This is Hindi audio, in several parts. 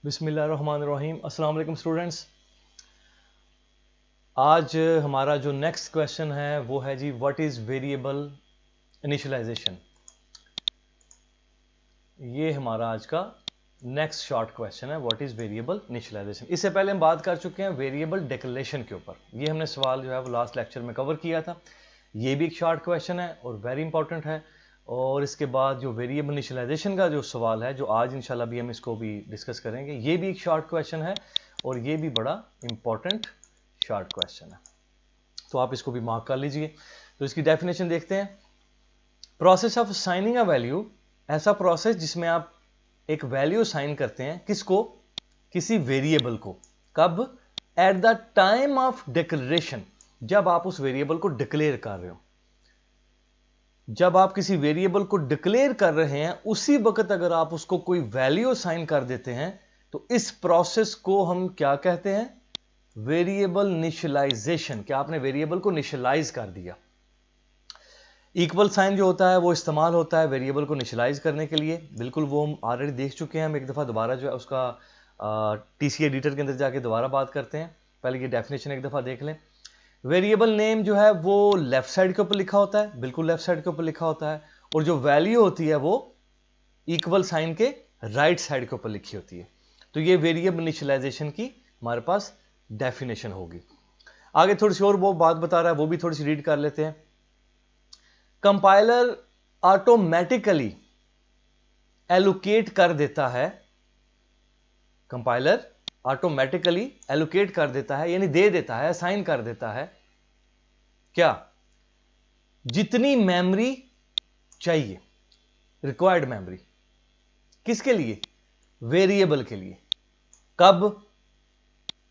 बिस्मिल्लाहिर्रहमानिर्रहीम। अस्सलाम वालेकुम स्टूडेंट्स। आज हमारा जो नेक्स्ट क्वेश्चन है वो है जी व्हाट इज़ वेरिएबल इनिशियलाइजेशन। ये हमारा आज का नेक्स्ट शॉर्ट क्वेश्चन है, व्हाट इज़ वेरिएबल इनिशियलाइजेशन। इससे पहले हम बात कर चुके हैं वेरिएबल डिक्लेरेशन के ऊपर। ये हमने सवाल जो है वो लास्ट लेक्चर में कवर किया था। ये भी एक शॉर्ट क्वेश्चन है और वेरी इंपॉर्टेंट है। और इसके बाद जो वेरिएबल इनिशियलाइजेशन का जो सवाल है, जो आज इंशाल्लाह भी हम इसको भी डिस्कस करेंगे, ये भी एक शॉर्ट क्वेश्चन है और ये भी बड़ा इंपॉर्टेंट शॉर्ट क्वेश्चन है, तो आप इसको भी मार्क कर लीजिए। तो इसकी डेफिनेशन देखते हैं। Process of signing a value, ऐसा प्रोसेस जिसमें आप एक वैल्यू साइन करते हैं। किसको? किसी वेरिएबल को। कब? At the time of declaration, जब आप उस वेरिएबल को डिक्लेयर कर रहे हो। जब आप किसी वेरिएबल को डिक्लेयर कर रहे हैं उसी वक्त अगर आप उसको कोई वैल्यू साइन कर देते हैं तो इस प्रोसेस को हम क्या कहते हैं? Variable initialization. क्या आपने वेरिएबल को इनिशियलाइज कर दिया। इक्वल साइन जो होता है वो इस्तेमाल होता है वेरिएबल को इनिशियलाइज करने के लिए। बिल्कुल, वो हम ऑलरेडी देख चुके हैं। हम एक दफ़ा दोबारा जो है उसका टीसी एडिटर के अंदर जाके दोबारा बात करते हैं। पहले ये डेफिनेशन एक दफ़ा देख लें। वेरिएबल नेम जो है वो लेफ्ट साइड के ऊपर लिखा होता है, बिल्कुल लेफ्ट साइड के ऊपर लिखा होता है। और जो वैल्यू होती है वो इक्वल साइन के राइट साइड के ऊपर लिखी होती है। तो ये वेरिएबल इनिशियलाइजेशन की हमारे पास डेफिनेशन होगी। आगे थोड़ी सी और वो बात बता रहा है, वो भी थोड़ी सी रीड कर लेते हैं। कंपाइलर ऑटोमेटिकली एलोकेट कर देता है। कंपाइलर ऑटोमेटिकली एलोकेट कर देता है, यानी दे देता है, असाइन कर देता है। क्या? जितनी मेमोरी चाहिए, रिक्वायर्ड मेमोरी। किसके लिए? वेरिएबल के लिए। कब?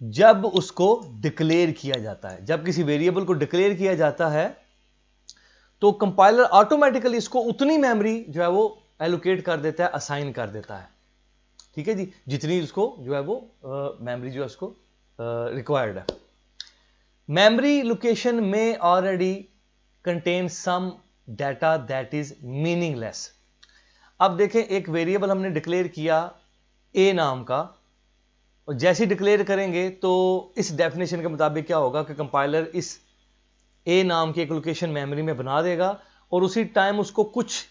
जब उसको डिक्लेयर किया जाता है। जब किसी वेरिएबल को डिक्लेयर किया जाता है तो कंपाइलर ऑटोमेटिकली इसको उतनी मेमोरी जो है वो एलोकेट कर देता है, असाइन कर देता है। ठीक है जी, जितनी उसको जो है वो मेमोरी जो है उसको रिक्वायर्ड है। मेमोरी लोकेशन में already contain some data that is meaningless. अब देखें, एक वेरिएबल हमने डिक्लेयर किया ए नाम का, और जैसे ही डिक्लेयर करेंगे तो इस डेफिनेशन के मुताबिक क्या होगा कि कंपाइलर इस ए नाम की एक लोकेशन मेमोरी में बना देगा और उसी टाइम उसको कुछ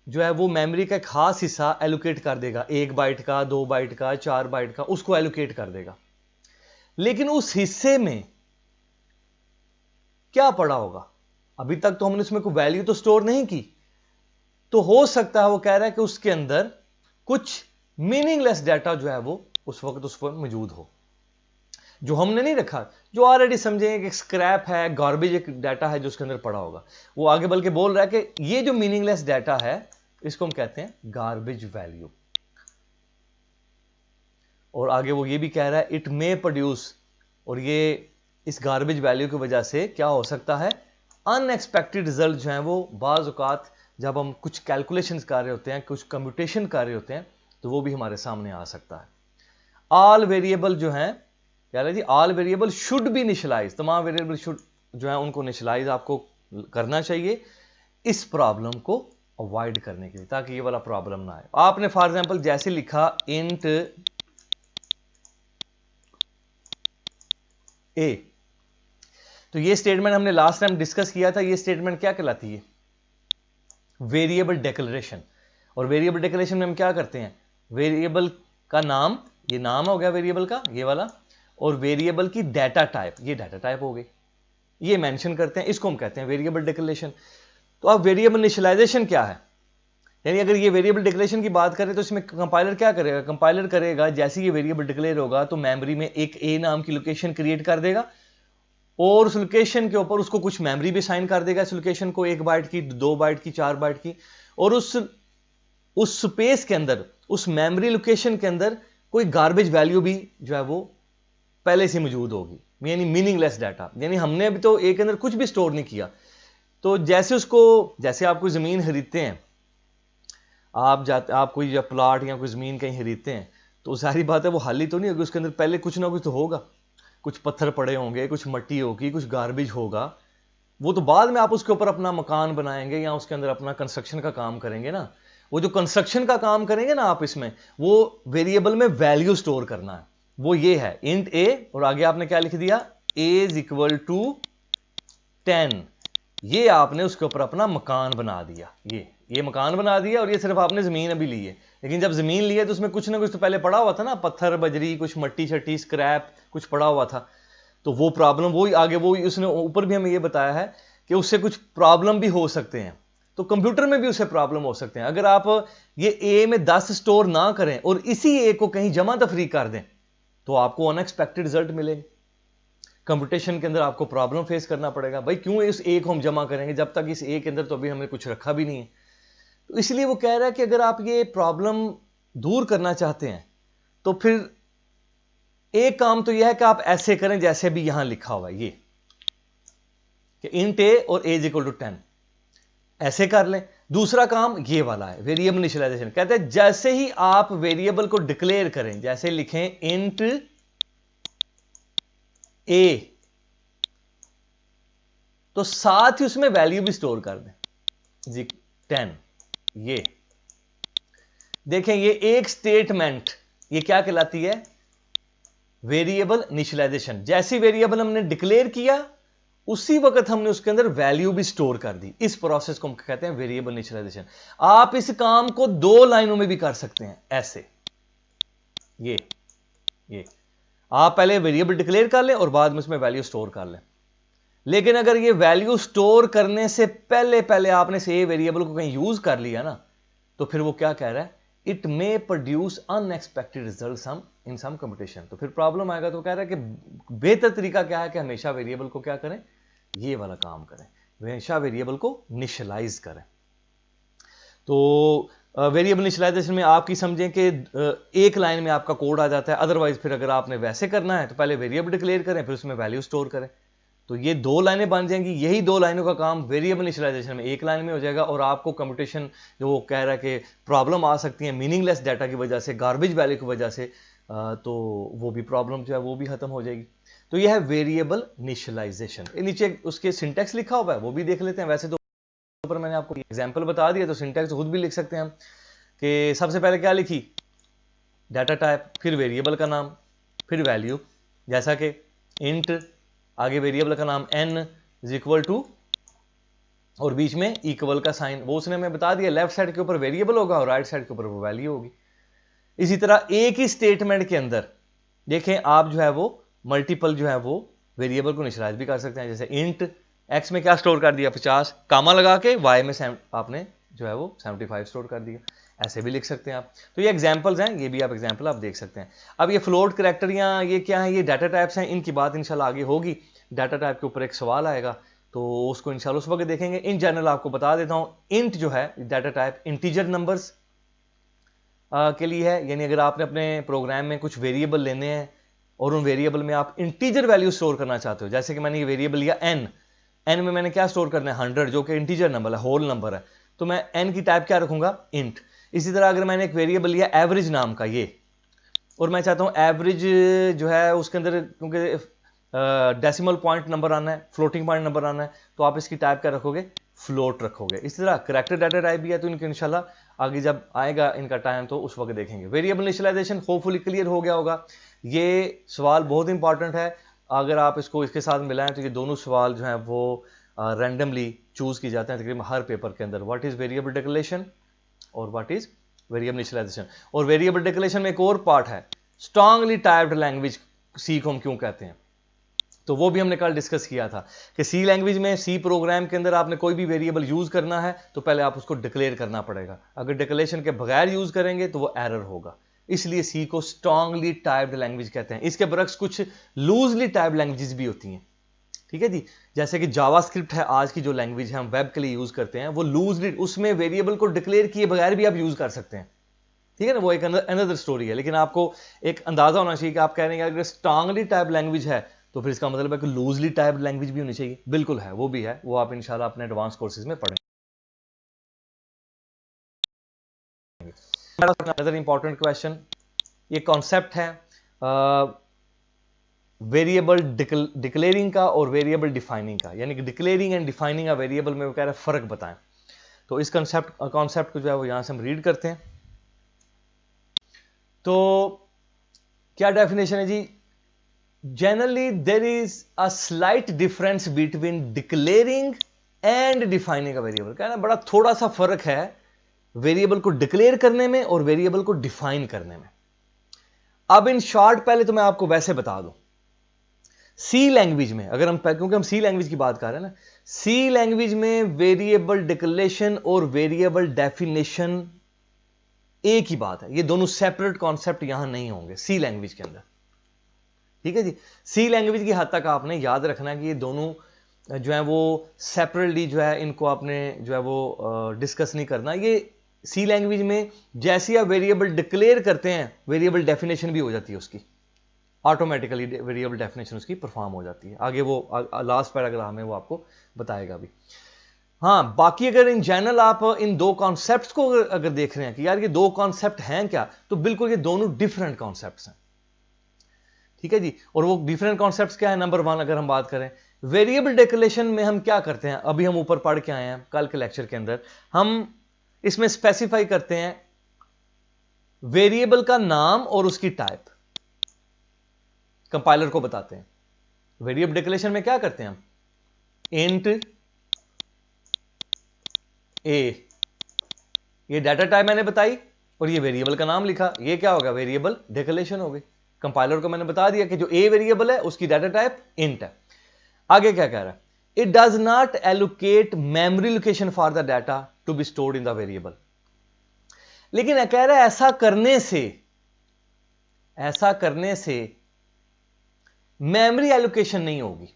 जो है वो मेमोरी का एक खास हिस्सा एलोकेट कर देगा। 1 बाइट का, 2 बाइट का, 4 बाइट का, उसको एलोकेट कर देगा। लेकिन उस हिस्से में क्या पड़ा होगा? अभी तक तो हमने उसमें कोई वैल्यू तो स्टोर नहीं की। तो हो सकता है वो कह रहा है कि उसके अंदर कुछ मीनिंगलेस डाटा जो है वो उस वक्त उस पर मौजूद हो, जो हमने नहीं रखा, जो ऑलरेडी समझेंगे कि स्क्रैप है, गार्बेज एक डाटा है जो उसके अंदर पड़ा होगा। वो आगे बल्कि बोल रहा है कि ये जो मीनिंगलेस डाटा है इसको हम कहते हैं गार्बेज वैल्यू। और आगे वो ये भी कह रहा है इट मे प्रोड्यूस, और ये इस गार्बेज वैल्यू की वजह से क्या हो सकता है? अनएक्सपेक्टेड रिजल्ट जो है वो बाज औकात जब हम कुछ कैलकुलेशंस कर रहे होते हैं, कुछ कंप्यूटेशन कर रहे होते हैं, तो वो भी हमारे सामने आ सकता है। ऑल वेरिएबल जो है, क्या है जी, all variable should be initialise. तमाम वेरिएबल शुड जो है उनको इनिशियलाइज आपको करना चाहिए इस प्रॉब्लम को अवॉइड करने के लिए, ताकि ये वाला प्रॉब्लम ना आए। आपने फॉर एग्जांपल जैसे लिखा इंट ए, तो ये स्टेटमेंट हमने लास्ट टाइम डिस्कस किया था। ये स्टेटमेंट क्या कहलाती है? Variable declaration. और वेरिएबल डिक्लेरेशन में हम क्या करते हैं? वेरिएबल का नाम, ये नाम हो गया वेरिएबल का, ये वाला, और वेरिएबल की डाटा टाइप, ये डाटा टाइप हो गई, ये मेंशन करते हैं, इसको हम कहते हैं वेरिएबल डिक्लेरेशन। तो अब वेरिएबल इनिशियलाइजेशन क्या है? यानी अगर ये वेरिएबल डिक्लेरेशन की बात करें तो इसमें कंपाइलर क्या करेगा? कंपाइलर करेगा जैसे ये वेरिएबल डिक्लेयर होगा तो मेमोरी में एक ए नाम की लोकेशन क्रिएट कर देगा और उस लोकेशन के ऊपर उसको कुछ मेमोरी भी साइन कर देगा। इस लोकेशन को 1 बाइट की, 2 बाइट की, 4 बाइट की, और उस स्पेस के अंदर, उस मेमोरी लोकेशन के अंदर कोई गार्बेज वैल्यू भी जो है वो पहले से मौजूद होगी, यानी मीनिंगलेस डाटा। यानी हमने अभी तो ए के अंदर कुछ भी स्टोर नहीं किया। तो जैसे आप कोई जमीन खरीदते हैं, आप कोई प्लाट या कोई जमीन कहीं खरीदते हैं, तो सारी बात है वो खाली तो नहीं होगी, उसके अंदर पहले कुछ ना कुछ तो होगा। कुछ पत्थर पड़े होंगे, कुछ मिट्टी होगी, कुछ गार्बेज होगा। वो तो बाद में आप उसके ऊपर अपना मकान बनाएंगे या उसके अंदर अपना कंस्ट्रक्शन का काम करेंगे ना। वो जो कंस्ट्रक्शन का काम करेंगे ना आप इसमें, वो वेरिएबल में वैल्यू स्टोर करना है, वो ये है इंट a, और आगे आपने क्या लिख दिया, a इज इक्वल टू 10। ये आपने उसके ऊपर अपना मकान बना दिया, ये मकान बना दिया, और ये सिर्फ आपने जमीन अभी ली है। लेकिन जब जमीन ली है तो उसमें कुछ ना कुछ तो पहले पड़ा हुआ था ना, पत्थर बजरी कुछ मट्टी छट्टी स्क्रैप कुछ पड़ा हुआ था, तो वो प्रॉब्लम वही आगे वो उसने ऊपर भी हमें ये बताया है कि उससे कुछ प्रॉब्लम भी हो सकते हैं, तो कंप्यूटर में भी उससे प्रॉब्लम हो सकते हैं। अगर आप ये ए में 10 स्टोर ना करें और इसी ए को कहीं जमा तफरी कर दें तो आपको अनएक्सपेक्टेड रिजल्ट मिलेंगे। कंप्यूटेशन के अंदर आपको प्रॉब्लम फेस करना पड़ेगा, भाई क्यों इस ए को हम जमा करेंगे जब तक इस ए के अंदर तो अभी हमने कुछ रखा भी नहीं है। तो इसलिए वो कह रहा है कि अगर आप ये प्रॉब्लम दूर करना चाहते हैं तो फिर एक काम तो यह है कि आप ऐसे करें जैसे भी यहां लिखा हुआ है, ये कि इंट ए और ए इज इक्वल टू 10, ऐसे कर लें। दूसरा काम ये वाला है वेरिएबल इनिशियलाइजेशन, कहते हैं जैसे ही आप वेरिएबल को डिक्लेयर करें, जैसे लिखें इंट ए, तो साथ ही उसमें वैल्यू भी स्टोर कर दें जी 10। ये देखें, ये एक स्टेटमेंट ये क्या कहलाती है, वेरिएबल इनिशियलाइजेशन। जैसी वेरिएबल हमने डिक्लेयर किया उसी वक्त हमने उसके अंदर वैल्यू भी स्टोर कर दी। इस प्रोसेस को हम कहते हैं वेरिएबल इनिशियलाइजेशन। आप इस काम को 2 लाइनों में भी कर सकते हैं, ऐसे ये आप पहले वेरिएबल डिक्लेयर कर लें और बाद में उसमें वैल्यू स्टोर कर लें। लेकिन अगर ये वैल्यू स्टोर करने से पहले आपने से वेरिएबल को कहीं यूज कर लिया ना, तो फिर वो क्या कह रहा है, it may produce unexpected result in some computation. तो फिर प्रॉब्लम आएगा। तो कह रहा है कि बेहतर तरीका क्या है कि हमेशा वेरिएबल को क्या करें, ये वाला काम करें, हमेशा वेरिएबल को इनिशियलाइज करें। तो वेरिएबल इनिशियलाइजेशन में आपकी समझें कि एक लाइन में आपका कोड आ जाता है। अदरवाइज फिर अगर आपने वैसे करना है तो पहले वेरिएबल डिक्लेयर करें फिर उसमें वैल्यू स्टोर करें, तो ये 2 लाइनें बन जाएंगी। यही 2 लाइनों का काम वेरिएबल इनिशियलाइजेशन में एक लाइन में हो जाएगा, और आपको कंप्यूटेशन जो वो कह रहा है कि प्रॉब्लम आ सकती है मीनिंगलेस डाटा की वजह से, गार्बेज वैल्यू की वजह से, तो वो भी प्रॉब्लम जो है वो भी खत्म हो जाएगी। तो यह है वेरिएबल इनिशियलाइजेशन। नीचे उसके सिंटेक्स लिखा हुआ है, वो भी देख लेते हैं। वैसे तो ऊपर मैंने आपको एग्जाम्पल बता दिया, तो सिंटेक्स खुद भी लिख सकते हैं हम कि सबसे पहले क्या लिखी, डाटा टाइप, फिर वेरिएबल का नाम, फिर वैल्यू, जैसा कि इंट, आगे वेरिएबल का नाम n इज इक्वल टू, और बीच में इक्वल का साइन, वो उसने हमें बता दिया, लेफ्ट साइड के ऊपर वेरिएबल होगा और राइट साइड के ऊपर वो वैल्यू होगी। इसी तरह एक ही स्टेटमेंट के अंदर देखें आप जो है वो मल्टीपल जो है वो वेरिएबल को इनिशियलाइज भी कर सकते हैं। जैसे इंट x में क्या स्टोर कर दिया 50, कामा लगा के y में आपने जो है वो 75 स्टोर कर दिया, ऐसे भी लिख सकते हैं आप। तो ये एग्जांपल्स हैं, ये भी आप एग्जांपल आप देख सकते हैं। अब ये फ्लोट करैक्टर या ये क्या है, ये डाटा टाइप्स हैं, इनकी बात इंशाल्लाह आगे होगी। डाटा टाइप के ऊपर एक सवाल आएगा तो उसको इंशाल्लाह उस वक्त देखेंगे। इन जनरल आपको बता देता हूँ, इंट जो है डाटा टाइप इंटीजर नंबर्स के लिए है। यानी अगर आपने अपने प्रोग्राम में कुछ वेरिएबल लेने हैं और उन वेरिएबल में आप इंटीजर वैल्यू स्टोर करना चाहते हो, जैसे कि मैंने ये वेरिएबल लिया n में मैंने क्या स्टोर करना है 100, जो कि इंटीजर नंबर है, होल नंबर है, तो मैं n की टाइप क्या रखूंगा, इंट। इसी तरह अगर मैंने एक वेरिएबल लिया एवरेज नाम का ये, और मैं चाहता हूं एवरेज जो है उसके अंदर, क्योंकि डेसिमल पॉइंट नंबर आना है, फ्लोटिंग पॉइंट नंबर आना है, तो आप इसकी टाइप क्या रखोगे, फ्लोट रखोगे। इसी तरह करैक्टर डाटा टाइप भी है, तो इनके इंशाल्लाह आगे जब आएगा इनका टाइम तो उस वक्त देखेंगे। वेरिएबल इनिशियलाइजेशन होपफुली क्लियर हो गया होगा। ये सवाल बहुत इंपॉर्टेंट है, अगर आप इसको इसके साथ मिलाएं तो ये दोनों सवाल जो हैं वो रैंडमली चूज की जाते हैं तकरीबन हर पेपर के अंदर। व्हाट इज वेरिएबल डिक्लेरेशन और व्हाट इज वेरिएबल इनिशियलाइजेशन। और वेरिएबल डिक्लेरेशन में एक और पार्ट है, स्ट्रांगली टाइप्ड लैंग्वेज सी को हम क्यों कहते हैं, तो वो भी हमने कल डिस्कस किया था कि सी लैंग्वेज में, सी प्रोग्राम के अंदर आपने कोई भी वेरिएबल यूज करना है तो पहले आप उसको डिक्लेयर करना पड़ेगा। अगर डिक्लेरेशन के बगैर यूज करेंगे तो वो एरर होगा, इसलिए सी को स्ट्रांगली टाइप्ड लैंग्वेज कहते हैं। इसके बरक्स कुछ लूजली टाइप्ड लैंग्वेजेस भी होती हैं, ठीक है जी। जैसे कि जावास्क्रिप्ट है आज की जो लैंग्वेज है हम वेब के लिए यूज करते हैं, वो लूजली, उसमें वेरिएबल को डिक्लेयर किए बगैर भी आप यूज कर सकते हैं, ठीक है ना, वो एक अनदर स्टोरी है। लेकिन आपको एक अंदाजा होना चाहिए कि आप कह रहे हैं अगर स्ट्रांगली टाइप लैंग्वेज है तो फिर इसका मतलब है कि लूजली टाइप लैंग्वेज भी होनी चाहिए। बिल्कुल है, वो भी है, वो आप इंशाल्लाह अपने एडवांस कोर्सेज में पढ़ेंगे। अनदर इंपॉर्टेंट क्वेश्चन, ये कॉन्सेप्ट है वेरिएबल डिक्लेयरिंग का और वेरिएबल डिफाइनिंग का, यानी कि डिक्लेयरिंग एंड डिफाइनिंग का वेरिएबल में वो कह रहा है फर्क बताएं। तो इस कॉन्सेप्ट को जो है वो यहां से हम रीड करते हैं। तो क्या डेफिनेशन है जी? Generally there is a slight difference between declaring and defining a variable. कहना बड़ा थोड़ा सा फर्क है वेरिएबल को डिक्लेयर करने में और वेरिएबल को डिफाइन करने में। अब इन शॉर्ट पहले तो मैं आपको वैसे बता दूं, सी लैंग्वेज में अगर हम, क्योंकि हम सी लैंग्वेज की बात कर रहे हैं ना, सी लैंग्वेज में वेरिएबल डिक्लेरेशन और वेरिएबल डेफिनेशन एक ही बात है। ये दोनों सेपरेट कॉन्सेप्ट यहां नहीं होंगे सी लैंग्वेज के अंदर, ठीक है जी। सी लैंग्वेज की हद तक आपने याद रखना कि ये दोनों जो है वो सेपरेटली जो है इनको आपने जो है वो डिस्कस नहीं करना। ये सी लैंग्वेज में जैसे आप वेरिएबल डिक्लेयर करते हैं वेरिएबल डेफिनेशन भी हो जाती है उसकी, ऑटोमेटिकली वेरिएबल डेफिनेशन उसकी परफॉर्म हो जाती है। आगे वो लास्ट पैराग्राफ में वो आपको बताएगा भी। हाँ, बाकी अगर इन जनरल आप इन दो कॉन्सेप्ट्स को अगर देख रहे हैं कि यार ये दो कॉन्सेप्ट हैं क्या, तो बिल्कुल ये दोनों डिफरेंट कॉन्सेप्ट्स हैं, ठीक है जी। और वो डिफरेंट कॉन्सेप्ट्स क्या है? नंबर वन अगर हम बात करें वेरिएबल डिक्लेरेशन में हम क्या करते हैं, अभी हम ऊपर पढ़ के आए हैं कल के लेक्चर के अंदर, हम इसमें स्पेसिफाई करते हैं वेरिएबल का नाम और उसकी टाइप, कंपाइलर को बताते हैं। वेरिएबल डिक्लेरेशन में क्या करते हैं हम? इंट ए, ये डाटा टाइप मैंने बताई और ये वेरिएबल का नाम लिखा, ये क्या होगा? वेरिएबल डिक्लेरेशन हो गई। कंपाइलर को मैंने बता दिया कि जो ए वेरिएबल है उसकी डाटा टाइप इंट है। आगे क्या कह रहा है? It does not allocate memory location for the data to be stored in the variable. लेकिन कह रहा है ऐसा करने से मेमोरी एलोकेशन नहीं होगी,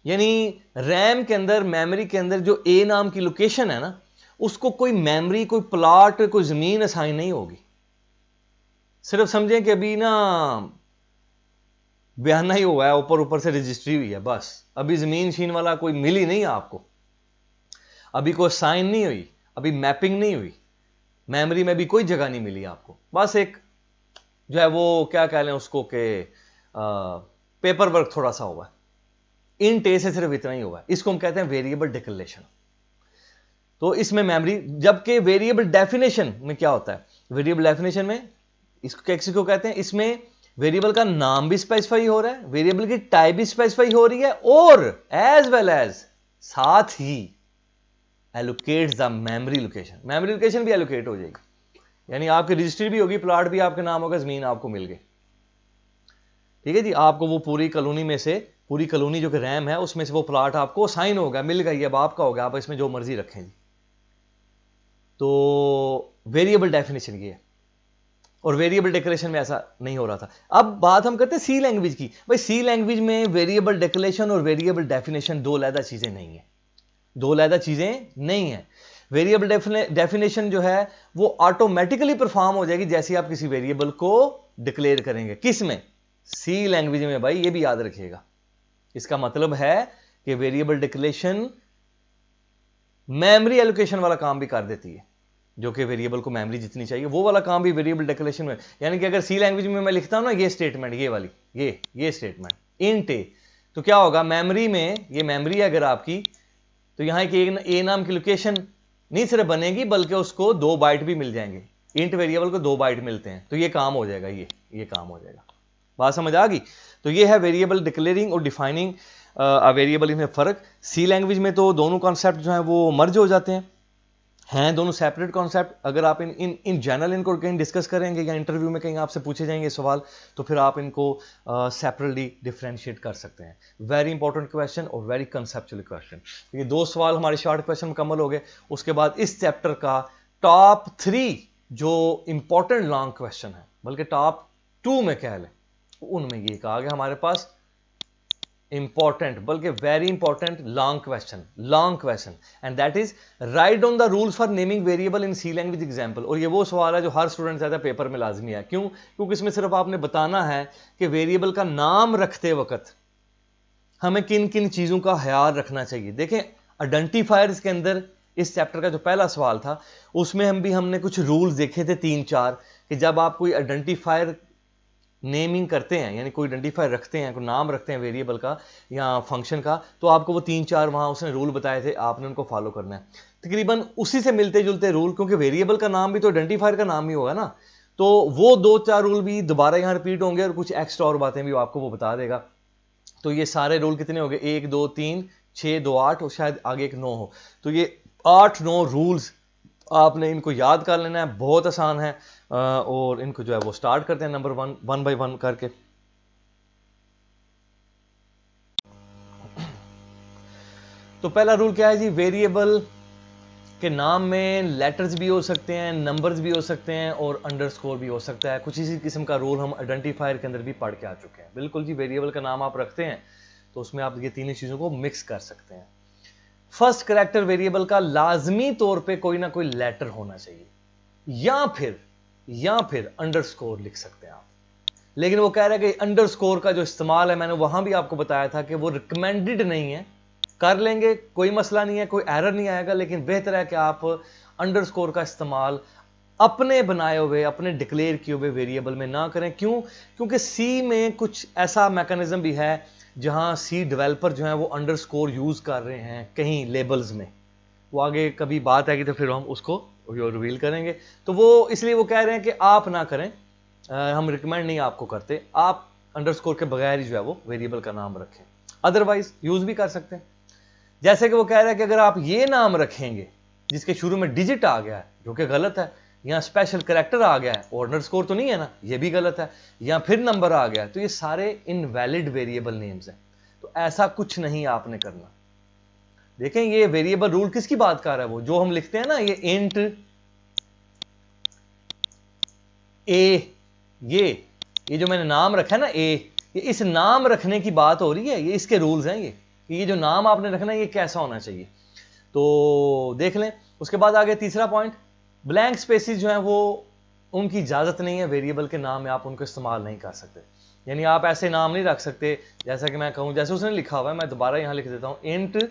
यानी रैम के अंदर, मेमोरी के अंदर जो ए नाम की लोकेशन है ना, उसको कोई मेमोरी, कोई प्लॉट, कोई जमीन असाइन नहीं होगी। सिर्फ समझें कि अभी ना बयाना ही हुआ है, ऊपर ऊपर से रजिस्ट्री हुई है, बस अभी जमीन शीन वाला कोई मिली नहीं आपको, अभी कोई साइन नहीं हुई, अभी मैपिंग नहीं हुई, मेमोरी में भी कोई जगह नहीं मिली आपको। बस एक जो है वो क्या कह लें उसको कि पेपर वर्क थोड़ा सा हुआ है, इन टे से सिर्फ इतना ही हुआ है। इसको हम कहते हैं वेरिएबल डिक्लेरेशन। तो इसमें मेमोरी, जबकि वेरिएबल डेफिनेशन में क्या होता है? वेरिएबल डेफिनेशन में इसको कहते हैं, इसमें वेरिएबल का नाम भी स्पेसिफाई हो रहा है, वेरिएबल की टाइप भी स्पेसिफाई हो रही है, और एज वेल एज साथ ही allocates the memory location, memory location भी एलोकेट हो जाएगी, यानी आपकी रजिस्ट्री भी होगी, प्लॉट भी आपके नाम होगा, जमीन आपको मिल गई, ठीक है जी। आपको वो पूरी कॉलोनी में से, पूरी कॉलोनी जो कि रैम है उसमें से वो प्लॉट आपको साइन होगा, मिल गई, अब आपका होगा, आप इसमें जो मर्जी रखें जी। तो वेरिएबल डेफिनेशन की है, और वेरिएबल डिक्लेरेशन में ऐसा नहीं हो रहा था। अब बात हम करते हैं सी लैंग्वेज की। भाई सी लैंग्वेज में वेरिएबल डिक्लेरेशन और वेरिएबल डेफिनेशन दो अलग चीजें नहीं है, दो अलग चीजें नहीं है। वेरिएबल डेफिनेशन जो है वो ऑटोमेटिकली परफॉर्म हो जाएगी जैसे आप किसी वेरिएबल को डिक्लेयर करेंगे। किस में? सी लैंग्वेज में। भाई ये भी याद रखिएगा, इसका मतलब है कि वेरिएबल डिक्लेरेशन मेमोरी एलोकेशन वाला काम भी कर देती है, जो कि वेरिएबल को मेमोरी जितनी चाहिए वो वाला काम भी वेरिएबल डिक्लेरेशन में। यानी कि अगर सी लैंग्वेज में मैं लिखता हूं ना ये स्टेटमेंट, ये वाली, ये स्टेटमेंट इंट ए, तो क्या होगा? मेमोरी में, ये मेमोरी है अगर आपकी, तो यहां की ए नाम की लोकेशन नहीं सिर्फ बनेगी बल्कि उसको 2 बाइट भी मिल जाएंगे। इंट वेरिएबल को 2 बाइट मिलते हैं, तो ये काम हो जाएगा, ये काम हो जाएगा। बात समझ आ गई? तो ये है वेरिएबल डिक्लेयरिंग और डिफाइनिंग वेरिएबल, इनमें फर्क। सी लैंग्वेज में तो दोनों कॉन्सेप्ट जो है वो मर्ज हो जाते हैं दोनों सेपरेट कॉन्सेप्ट। अगर आप इन जनरल इनको कहीं डिस्कस करेंगे या इंटरव्यू में कहीं आपसे पूछे जाएंगे सवाल, तो फिर आप इनको सेपरेटली डिफरेंशिएट कर सकते हैं। वेरी इंपॉर्टेंट क्वेश्चन और वेरी कंसेप्चुअल क्वेश्चन। ये 2 सवाल हमारे शॉर्ट क्वेश्चन मुकम्मल हो गए। उसके बाद इस चैप्टर का टॉप 3 जो इंपॉर्टेंट लॉन्ग क्वेश्चन है, बल्कि टॉप 2 में कह लें, उनमें ये कहा गया हमारे पास इंपॉर्टेंट, बल्कि very important long question, and that is write down the rules for naming variable in C language example. और ये वो सवाल है जो हर स्टूडेंट से पेपर में लाजमी है। क्यों? क्योंकि इसमें सिर्फ आपने बताना है कि वेरिएबल का नाम रखते वक्त हमें किन किन चीजों का ख्याल रखना चाहिए। देखें, आइडेंटिफायर्स के अंदर इस चैप्टर का जो पहला सवाल था उसमें हमने कुछ रूल्स देखे थे 3-4, कि जब आप कोई आइडेंटिफायर नेमिंग करते हैं, यानी कोई आइडेंटिफायर रखते हैं, कोई नाम रखते हैं वेरिएबल का या फंक्शन का, तो आपको वो 3-4 वहां उसने रूल बताए थे, आपने उनको फॉलो करना है। तकरीबन उसी से मिलते जुलते रूल, क्योंकि वेरिएबल का नाम भी तो आइडेंटिफायर का नाम ही होगा ना, तो वो 2-4 रूल भी दोबारा यहाँ रिपीट होंगे और कुछ एक्स्ट्रा और बातें भी आपको वो बता देगा। तो ये सारे रूल कितने हो गए, 1 2 3 6 2 8 और शायद आगे एक 9 हो, तो ये 8-9 रूल्स आपने इनको याद कर लेना है, बहुत आसान है। और इनको जो है वो स्टार्ट करते हैं नंबर 1 बाय 1 करके। तो पहला रूल क्या है जी, वेरिएबल के नाम में लेटर्स भी हो सकते हैं, नंबर्स भी हो सकते हैं और अंडरस्कोर भी हो सकता है। कुछ इसी किस्म का रूल हम आइडेंटिफायर के अंदर भी पढ़ के आ चुके हैं। बिल्कुल जी, वेरिएबल का नाम आप रखते हैं तो उसमें आप ये तीनों चीज़ों को मिक्स कर सकते हैं। फर्स्ट कैरेक्टर वेरिएबल का लाजमी तौर पे कोई ना कोई लेटर होना चाहिए, या फिर अंडरस्कोर लिख सकते हैं आप। लेकिन वो कह रहा है कि अंडरस्कोर का जो इस्तेमाल है, मैंने वहां भी आपको बताया था कि वो रिकमेंडेड नहीं है। कर लेंगे कोई मसला नहीं है, कोई एरर नहीं आएगा, लेकिन बेहतर है कि आप अंडरस्कोर का इस्तेमाल अपने बनाए हुए, अपने डिक्लेयर किए हुए वेरिएबल में ना करें। क्यों? क्योंकि सी में कुछ ऐसा मैकेनिज्म भी है जहां सी डेवलपर जो है वो अंडरस्कोर यूज कर रहे हैं कहीं लेबल्स में। वो आगे कभी बात आएगी तो फिर हम उसको रिवील करेंगे। तो वो इसलिए वो कह रहे हैं कि आप ना करें, हम रिकमेंड नहीं आपको करते, आप अंडरस्कोर के बगैर ही जो है वो वेरिएबल का नाम रखें। अदरवाइज यूज भी कर सकते हैं। जैसे कि वो कह रहा है कि अगर आप ये नाम रखेंगे जिसके शुरू में डिजिट आ गया है, जो कि गलत है, या स्पेशल कैरेक्टर आ गया है और अंडरस्कोर तो नहीं है ना, ये भी गलत है, या फिर नंबर आ गया है, तो ये सारे इनवैलिड वेरिएबल नेम्स हैं। तो ऐसा कुछ नहीं आपने करना। देखें ये वेरिएबल रूल किसकी बात कर रहा है, वो जो हम लिखते हैं ना, ये इंट ए, ये जो मैंने नाम रखा है ना ए, ये इस नाम रखने की बात हो रही है, ये इसके रूल्स हैं। ये जो नाम आपने रखना है ये कैसा होना चाहिए, तो देख लें। उसके बाद आगे तीसरा पॉइंट, ब्लैंक स्पेसिस जो है वो उनकी इजाजत नहीं है, वेरिएबल के नाम में आप उनको इस्तेमाल नहीं कर सकते। यानी आप ऐसे नाम नहीं रख सकते जैसा कि मैं कहूं, जैसे उसने लिखा हुआ है, मैं दोबारा यहां लिख देता हूं, इंट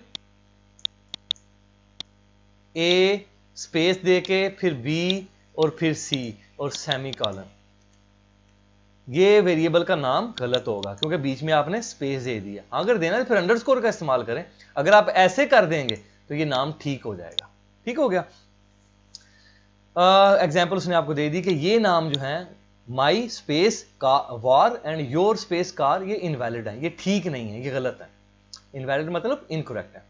ए स्पेस देके फिर बी और फिर सी और सेमी कॉलन। ये वेरिएबल का नाम गलत होगा क्योंकि बीच में आपने स्पेस दे दिया। अगर देना है तो फिर अंडरस्कोर का इस्तेमाल करें। अगर आप ऐसे कर देंगे तो ये नाम ठीक हो जाएगा। ठीक हो गया। एग्जाम्पल उसने आपको दे दी कि ये नाम जो है माई space war and your space car, ये इनवैलिड है, ये ठीक नहीं है, ये गलत है। इनवैलिड मतलब इनकरेक्ट है।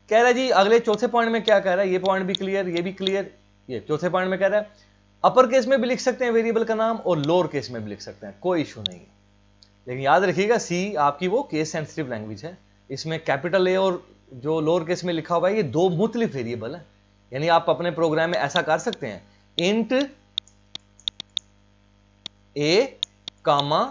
कह रहा है जी अगले चौथे पॉइंट में क्या कह रहा है, ये पॉइंट भी क्लियर, ये भी क्लियर। ये चौथे पॉइंट में कह रहा है अपर केस में भी लिख सकते हैं वेरिएबल का नाम और लोअर केस में भी लिख सकते हैं, कोई इशू नहीं है। लेकिन याद रखिएगा सी आपकी वो केस सेंसिटिव लैंग्वेज है, इसमें कैपिटल ए और जो लोअर केस में लिखा हुआ है ये दो मुख्तलिफ वेरिएबल है। यानी आप अपने प्रोग्राम में ऐसा कर सकते हैं, int a comma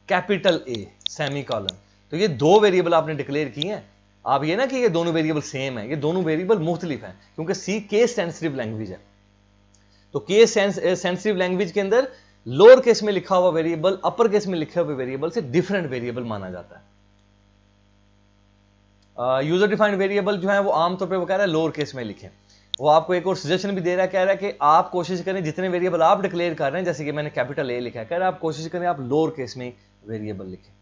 capital A semicolon, तो ये दो वेरिएबल आपने डिक्लेयर किए हैं। आप ये ना कि ये दोनों वेरिएबल सेम है, ये दोनों वेरिएबल मुख्तलिफ हैं क्योंकि सी केस सेंसिटिव लैंग्वेज है। तो केस सेंसिटिव लैंग्वेज के अंदर लोअर केस में लिखा हुआ वेरिएबल अपर केस में लिखे हुए वेरिएबल से डिफरेंट वेरिएबल माना जाता है। यूजर डिफाइंड वेरिएबल जो है वो आमतौर पे वो कह रहा है लोअर केस में लिखें। वो आपको एक और सजेशन भी दे रहा है, कह रहा है कि आप कोशिश करें जितने वेरिएबल आप डिक्लेयर कर रहे हैं, जैसे कि मैंने कैपिटल ए लिखा है, कह रहा है आप कोशिश करें आप लोअर केस में वेरिएबल लिखें,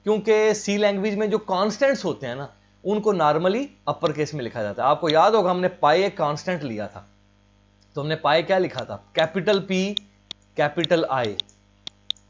क्योंकि सी लैंग्वेज में जो कॉन्स्टेंट्स होते हैं ना उनको नॉर्मली अपर केस में लिखा जाता है। आपको याद होगा हमने पाई एक कॉन्स्टेंट लिया था, तो हमने पाई क्या लिखा था, कैपिटल पी कैपिटल आई।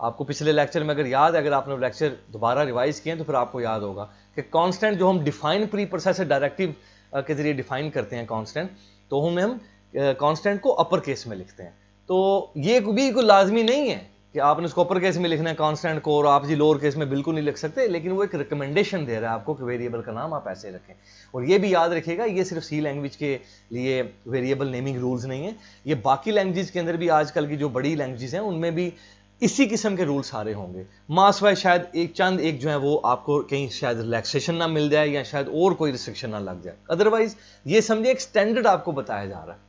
आपको पिछले लेक्चर में अगर याद है, अगर आपने लेक्चर दोबारा रिवाइज किए तो फिर आपको याद होगा कि कांस्टेंट जो हम डिफाइन प्री प्रोसेसर डायरेक्टिव के जरिए डिफाइन करते हैं कांस्टेंट, तो हम कांस्टेंट को अपर केस में लिखते हैं। तो ये भी कोई लाजमी नहीं है कि आपने उसको अपर केस में लिखना है कांस्टेंट को, और आप जी लोअर केस में बिल्कुल नहीं लिख सकते, लेकिन वो एक रिकमेंडेशन दे रहा है आपको कि वेरिएबल का नाम आप ऐसे रखें। और ये भी याद रखिएगा ये सिर्फ सी लैंग्वेज के लिए वेरिएबल नेमिंग रूल्स नहीं है, ये बाकी लैंग्वेज के अंदर भी आजकल की जो बड़ी लैंग्वेजेस हैं उनमें भी इसी किस्म के रूल सारे होंगे। मास वाइज शायद एक जो है वो आपको कहीं शायद रिलैक्सेशन ना मिल जाए या शायद और कोई रिस्ट्रिक्शन ना लग जाए, अदरवाइज ये समझिए एक स्टैंडर्ड आपको बताया जा रहा है।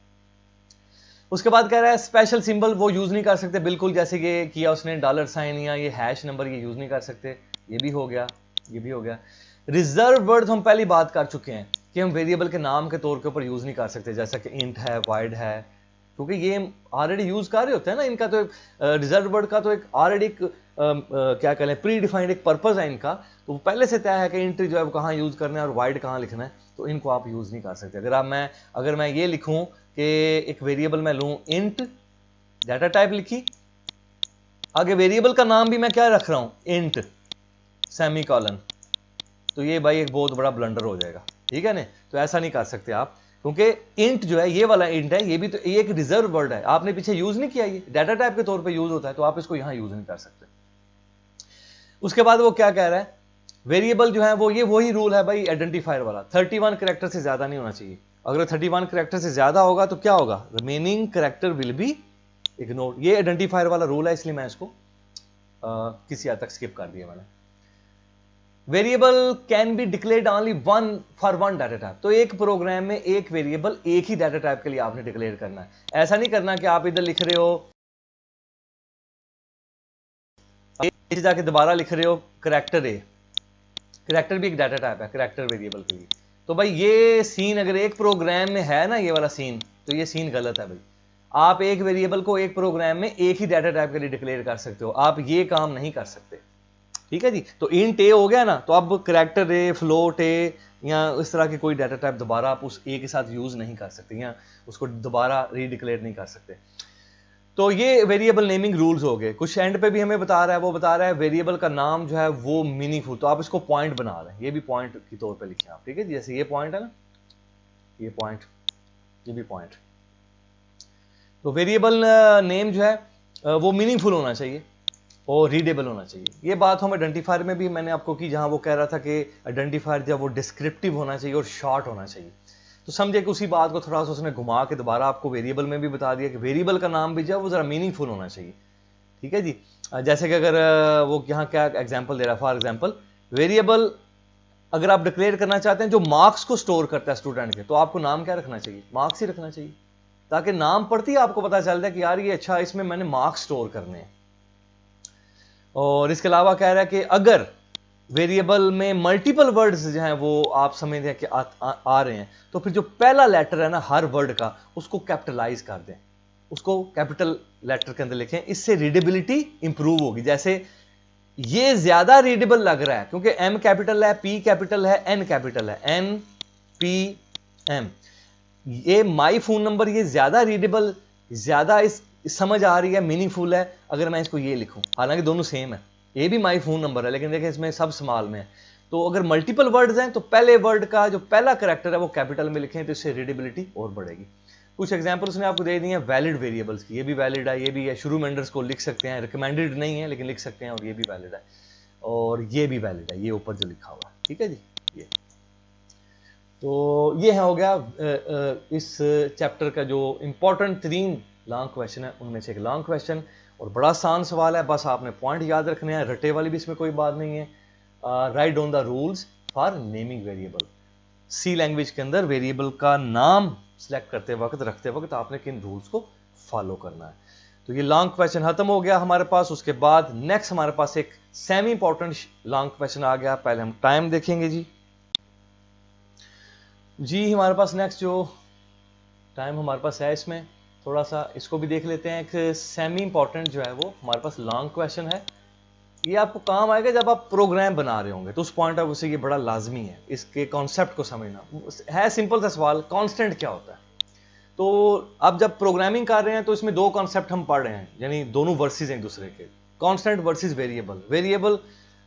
उसके बाद कह रहा है स्पेशल सिंबल वो यूज नहीं कर सकते, बिल्कुल जैसे कि किया उसने $साइन या ये हैश नंबर, ये यूज नहीं कर सकते। ये भी हो गया, ये भी हो गया। रिजर्व वर्ड हम पहले बात कर चुके हैं कि हम वेरिएबल के नाम के तौर के ऊपर यूज नहीं कर सकते, जैसा कि इंट है, वाइड है, क्योंकि ये ऑलरेडी यूज कर रहे होते हैं ना। इनका तो रिजर्व वर्ड का तो एक ऑलरेडी क्या कहते हैं प्री डिफाइंड एक पर्पज है इनका, तो वो पहले से तय है कि इंट जो है वो कहाँ यूज करना है और वाइड कहाँ लिखना है। तो इनको आप यूज नहीं कर सकते। अगर मैं ये लिखूं कि एक वेरिएबल मैं लूं इंट डाटा टाइप लिखी, आगे वेरिएबल का नाम भी मैं क्या रख रहा हूं, इंट सेमीकोलन, तो ये भाई एक बहुत बड़ा ब्लंडर हो जाएगा, ठीक है ना। तो ऐसा नहीं कर सकते आप, क्योंकि इंट जो है, ये वाला इंट है, ये भी तो ये एक रिजर्व वर्ड है, आपने पीछे यूज नहीं किया, ये डाटा टाइप के तौर पे यूज होता है, तो आप इसको यहां यूज नहीं कर सकते। उसके बाद वो क्या कह रहा है, वेरिएबल जो है वो ये वही रूल है भाई आइडेंटिफायर वाला, 31 कैरेक्टर से ज्यादा नहीं होना चाहिए। अगर 31 कैरेक्टर से ज्यादा होगा तो क्या होगा, remaining character will be ignore. ये आइडेंटिफायर वाला रूल है, इसलिए मैं इसको किसी हद तक स्किप कर दिया मैंने। Variable can be declared only one for one data type, तो एक प्रोग्राम में एक वेरिएबल एक ही डाटा टाइप के लिए आपने डिक्लेयर करना है। ऐसा नहीं करना कि आप इधर लिख रहे हो, जाके दोबारा लिख रहे हो कैरेक्टर ए, कैरेक्टर भी एक डाटा टाइप है कैरेक्टर वेरिएबल के लिए। तो भाई ये सीन अगर एक प्रोग्राम में है ना, ये वाला सीन, तो ये सीन गलत है भाई। आप एक वेरिएबल को एक प्रोग्राम में एक ही डाटा टाइप के लिए डिक्लेयर कर सकते हो, आप ये काम नहीं कर सकते, ठीक है जी। तो इंट ए हो गया ना, तो अब कैरेक्टर ए, फ्लोट ए या इस तरह के कोई डाटा टाइप दोबारा आप उस ए के साथ यूज नहीं कर सकते, या उसको दोबारा रीडिक्लेयर नहीं कर सकते। तो ये वेरिएबल नेमिंग रूल्स हो गए। कुछ एंड पे भी हमें बता रहा है, वो बता रहा है वेरिएबल का नाम जो है वो मीनिंगफुल, तो आप इसको पॉइंट बना रहे हैं, ये भी पॉइंट के तौर पे लिखें आप, ठीक है। जैसे ये पॉइंट है ना, ये पॉइंट, ये भी पॉइंट। तो वेरिएबल नेम जो है वो मीनिंगफुल होना चाहिए और रीडेबल होना चाहिए। ये बात हम आइडेंटिफायर में भी मैंने आपको की, जहां वो कह रहा था कि आइडेंटिफायर जो वो डिस्क्रिप्टिव होना चाहिए और शॉर्ट होना चाहिए। तो समझे कि उसी बात को थोड़ा सा उसने घुमा के दोबारा आपको वेरिएबल में भी बता दिया कि वेरिएबल का नाम भी जो है वो जरा मीनिंगफुल होना चाहिए, ठीक है जी। जैसे कि अगर वो यहाँ क्या एग्जांपल दे रहा है, फॉर एग्जांपल वेरिएबल अगर आप डिक्लेयर करना चाहते हैं जो मार्क्स को स्टोर करता है स्टूडेंट के, तो आपको नाम क्या रखना चाहिए, मार्क्स ही रखना चाहिए, ताकि नाम पढ़ते ही आपको पता चल जाए कि यार ये अच्छा, इसमें मैंने मार्क्स स्टोर करने हैं। और इसके अलावा कह रहा है कि अगर वेरिएबल में मल्टीपल वर्ड्स जो हैं वो आप समझते हैं कि आ रहे हैं, तो फिर जो पहला लेटर है ना हर वर्ड का, उसको कैपिटलाइज कर दें, उसको कैपिटल लेटर के अंदर लिखें, इससे रीडेबिलिटी इंप्रूव होगी। जैसे ये ज्यादा रीडेबल लग रहा है क्योंकि एम कैपिटल है, पी कैपिटल है, एन कैपिटल है, एन पी एम। ये माई फोन नंबर ये ज्यादा रीडेबल, ज्यादा इस समझ आ रही है, मीनिंगफुल है अगर मैं इसको ये लिखूं, हालांकि दोनों सेम है, ये भी माई फोन नंबर है, लेकिन देखिए इसमें सब स्मॉल में है। तो अगर मल्टीपल वर्ड्स हैं तो पहले वर्ड का जो पहला कैरेक्टर है वो कैपिटल में लिखें, तो इससे रीडेबिलिटी और बढ़ेगी। कुछ एग्जांपल्स ने आपको दे दी हैं वैलिड वेरिएबल्स की, ये भी वैलिड है, ये भी है, शुरू में अंडरस्कोर लिख सकते हैं, रिकमेंडेड नहीं है लेकिन लिख सकते हैं, और ये भी वैलिड है, और ये भी वैलिड है, ये ऊपर जो लिखा हुआ है, ठीक है जी। ये तो ये हो गया इस चैप्टर का जो इंपॉर्टेंट 3 लॉन्ग क्वेश्चन है, उनमें से एक लॉन्ग क्वेश्चन, और बड़ा आसान सवाल है, बस आपने पॉइंट याद रखने हैं, रटे वाली भी इसमें कोई बात नहीं है। Write down the rules for naming variable. C language के अंदर वेरिएबल का नाम सेलेक्ट करते वक्त, रखते वक्त आपने किन रूल्स को फॉलो करना है। तो ये लॉन्ग क्वेश्चन खत्म हो गया हमारे पास। उसके बाद नेक्स्ट हमारे पास एक सेमी इंपॉर्टेंट लॉन्ग क्वेश्चन आ गया। पहले हम टाइम देखेंगे जी हमारे पास नेक्स्ट जो टाइम हमारे पास है, इसमें थोड़ा सा इसको भी देख लेते हैं। एक सेमी इंपॉर्टेंट जो है वो हमारे पास लॉन्ग क्वेश्चन है, ये आपको काम आएगा जब आप प्रोग्राम बना रहे होंगे, तो उस पॉइंट ऑफ व्यू से ये बड़ा लाजमी है इसके कॉन्सेप्ट को समझना। है सिंपल सा सवाल, कांस्टेंट क्या होता है। तो अब जब प्रोग्रामिंग कर रहे हैं तो इसमें 2 कॉन्सेप्ट हम पढ़ रहे हैं, यानी दोनों वर्सेस एक दूसरे के, कांस्टेंट वर्सेस वेरिएबल। वेरिएबल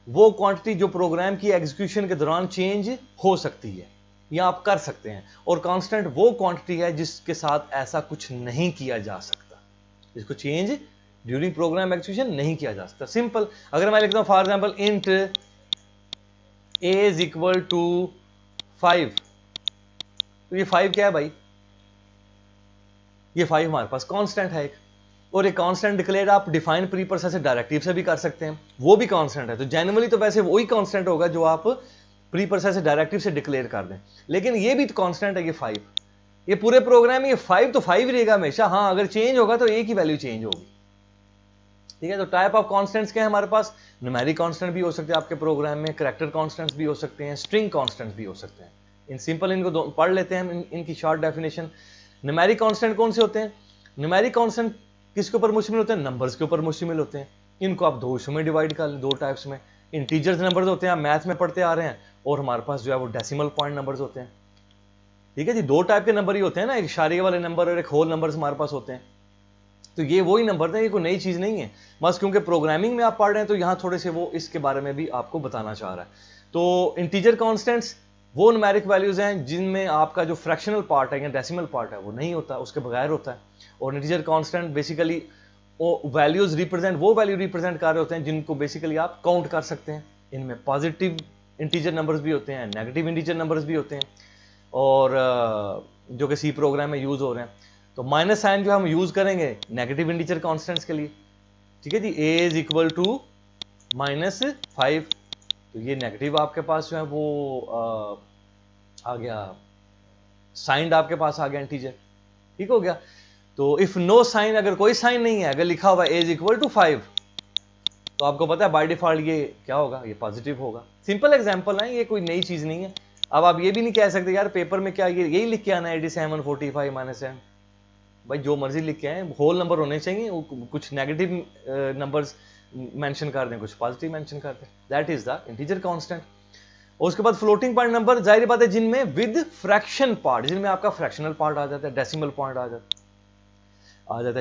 वो क्वांटिटी जो प्रोग्राम की एग्जीक्यूशन के दौरान चेंज हो सकती है या आप कर सकते हैं, और कांस्टेंट वो क्वांटिटी है जिसके साथ ऐसा कुछ नहीं किया जा सकता, जिसको चेंज ड्यूरिंग प्रोग्राम एग्जीक्यूशन नहीं किया जा सकता। सिंपल, अगर मैं लिखता हूं for example int a is equal to 5, तो ये 5 क्या है भाई, ये 5 हमारे पास कांस्टेंट है एक, और एक कांस्टेंट डिक्लेयर आप डिफाइन प्री प्रोसेसर डायरेक्टिव से भी कर सकते हैं, वो भी कांस्टेंट है। तो जनरली तो वैसे वही कांस्टेंट होगा जो आप प्री प्रोसेसर डायरेक्टिव से डिक्लेयर कर दें, लेकिन ये भी तो कांस्टेंट है, ये 5, ये पूरे प्रोग्राम में ये 5 तो 5 रहेगा हमेशा। हाँ, अगर चेंज होगा तो एक ही वैल्यू चेंज होगी, ठीक है। तो टाइप ऑफ कांस्टेंट्स क्या है हमारे पास, न्यूमेरिक कांस्टेंट भी हो सकते हैं आपके प्रोग्राम में, कैरेक्टर कांस्टेंट्स भी हो सकते हैं, स्ट्रिंग कांस्टेंट्स भी हो सकते हैं। इन सिंपल इनको पढ़ लेते हैं, इनकी शॉर्ट डेफिनेशन। न्यूमेरिक कांस्टेंट कौन से होते हैं, न्यूमेरिक कांस्टेंट किसके ऊपर मुश्तमिल होते हैं, नंबर्स के ऊपर मुश्तमिल होते हैं। इनको आप 2 हिस्सों में डिवाइड कर लें, 2 टाइप्स में। इंटीजर्स नंबर्स होते हैं, आप मैथ में पढ़ते आ रहे हैं, और हमारे पास जो है वो डेसिमल पॉइंट नंबर्स होते हैं। ठीक है जी, दो टाइप के नंबर ही होते हैं ना, एक इशारे वाले नंबर और एक होल नंबर हमारे पास होते हैं। तो ये वही नंबर थे, ये कोई नई चीज नहीं है, बस क्योंकि प्रोग्रामिंग में आप पढ़ रहे हैं तो यहां थोड़े से वो इसके बारे में भी आपको बताना चाह रहा है। तो इंटीजर कॉन्स्टेंट्स वो न्यूमेरिक वैल्यूज हैं जिनमें आपका जो फ्रैक्शनल पार्ट है या डेसिमल पार्ट है वो नहीं होता, उसके बगैर होता है। और इंटीजर कॉन्स्टेंट बेसिकली वो वैल्यूज रिप्रेजेंट, वो वैल्यू रिप्रेजेंट कर रहे होते हैं जिनको बेसिकली आप काउंट कर सकते हैं। इनमें पॉजिटिव इंटीजर नंबर्स भी होते हैं, नेगेटिव इंटीजर नंबर्स भी होते हैं, और जो कि सी प्रोग्राम में यूज हो रहे हैं। तो माइनस साइन जो हम यूज करेंगे नेगेटिव इंटीजर कॉन्स्टेंट्स के लिए, ठीक है जी। ए इज इक्वल टू -5, तो ये नेगेटिव आपके पास जो है वो आ गया, साइंड आपके पास आ गया इंटीजर, ठीक हो गया। तो इफ नो साइन, अगर कोई साइन नहीं है, अगर लिखा हुआ ए इज इक्वल टू 5, तो आपको पता है बाय डिफॉल्ट ये क्या होगा, ये पॉजिटिव होगा। सिंपल एग्जांपल है, ये कोई नई चीज नहीं है। अब आप ये भी नहीं कह सकते यार पेपर में क्या ये यही लिख के आना है 87 45 -7, भाई जो मर्जी लिख के आए, होल नंबर होने चाहिए, कुछ नेगेटिव नंबर्स मेंशन कर दें, कुछ पॉजिटिव मेंशन कर दें, that is the integer constant. और उसके बाद फ्लोटिंग पॉइंट नंबर, जाहिर बात है जिनमें विद फ्रैक्शन पार्ट, जिनमें आपका फ्रैक्शनल पार्ट आ जाता है, डेसिमल पॉइंट आ जाता है।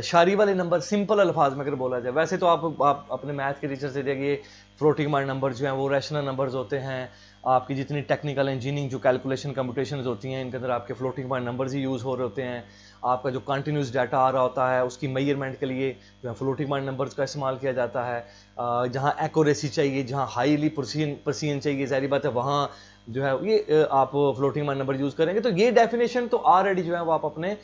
शारी वाले नंबर सिंपल अल्फाज में अगर बोला जाए, वैसे तो आप अपने मैथ के टीचर से देखिए फ्लोटिंग पॉइंट नंबर जो हैं वो रैशनल नंबर्स होते हैं। आपकी जितनी टेक्निकल इंजीनियरिंग जो कैलकुलेशन कंप्यूटेशंस होती हैं, इनके अंदर आपके फ्लोटिंग पॉइंट नंबर्स ही यूज़ हो रहे होते हैं। आपका जो कंटिन्यूस डाटा आ रहा होता है उसकी मेजरमेंट के लिए जो है फ्लोटिंग पॉइंट नंबर्स का इस्तेमाल किया जाता है। जहाँ एक्यूरेसी चाहिए, जहाँ हाईली प्रिसीजन चाहिए, जाहिर बात है वहाँ जो है ये आप फ्लोटिंग पॉइंट नंबर यूज़ करेंगे। तो ये डेफिनेशन तो ऑलरेडी जो है वो आप अपने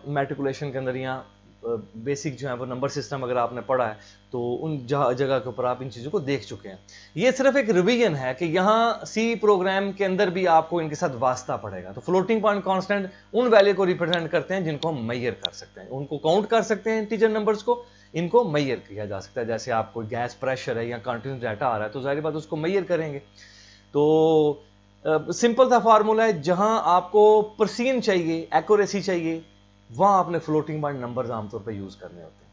मैट्रिकुलेशन के अंदर या बेसिक जो है वो नंबर सिस्टम अगर आपने पढ़ा है तो उन जगह के ऊपर आप इन चीज़ों को देख चुके हैं। ये सिर्फ एक रिवीजन है कि यहाँ सी प्रोग्राम के अंदर भी आपको इनके साथ वास्ता पड़ेगा। तो फ्लोटिंग पॉइंट कांस्टेंट उन वैल्यू को रिप्रेजेंट करते हैं जिनको हम मेजर कर सकते हैं, उनको काउंट कर सकते हैं इंटीजर नंबर्स को, इनको मेजर किया जा सकता है। जैसे आपको गैस प्रेशर है या कंटिन्यूस डाटा आ रहा है तो जाहिर बात उसको मेजर करेंगे। तो सिंपल सा फार्मूला है, जहां आपको प्रिसीजन चाहिए, एक्यूरेसी चाहिए, वहां आपने फ्लोटिंग पॉइंट नंबर्स आमतौर पर यूज करने होते हैं,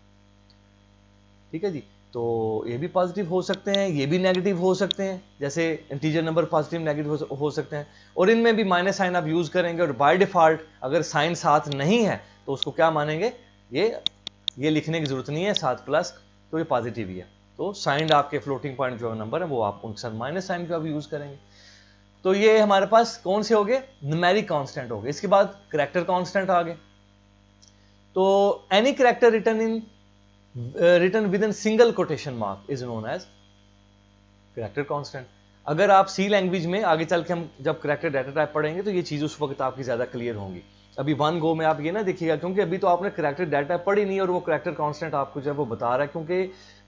ठीक है जी। तो ये भी पॉजिटिव हो सकते हैं, ये भी नेगेटिव हो सकते हैं, जैसे इंटीजर नंबर पॉजिटिव नेगेटिव हो सकते हैं। और इनमें भी माइनस साइन आप यूज करेंगे, और बाय डिफॉल्ट अगर साइन साथ नहीं है तो उसको क्या मानेंगे, ये लिखने की जरूरत नहीं है साथ प्लस, तो ये पॉजिटिव ही है। तो साइन आपके फ्लोटिंग पॉइंट जो नंबर है वो आप उनके साथ माइनस साइन का भी यूज करेंगे। तो ये हमारे पास कौन से हो गए, न्यूमेरिक कांस्टेंट हो गए। इसके बाद करैक्टर कांस्टेंट आ गए। तो any character written within single quotation mark is known as character constant. अगर आप सी लैंग्वेज में आगे चल के हम जब करैक्टर डाटा टाइप पढ़ेंगे तो ये चीज उस वक्त आपकी ज्यादा क्लियर होंगी। अभी वन गो में आप ये ना देखिएगा, क्योंकि अभी तो आपने करैक्टर डाटा पढ़ी नहीं और वो करैक्टर कांस्टेंट आपको जो है वो बता रहा है, क्योंकि